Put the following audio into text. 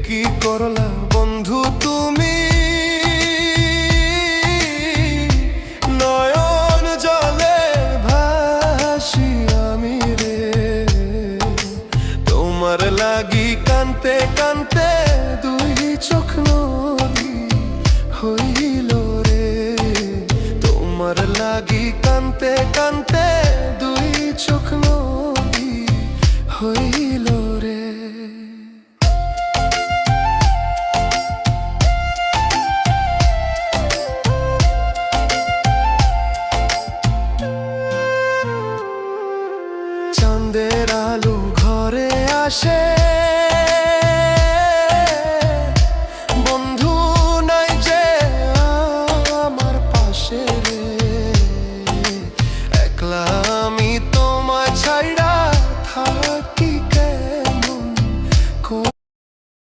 কি করলা বন্ধু তুমি, নয়ন জলে ভাসি আমি রে। তোমার লাগি কানতে কানতে দুই চোখ নদী হইল রে। তোমার লাগি কানতে কানতে দুই চোখ নদী হইল রে। চাঁদের আলো ঘরে আসে,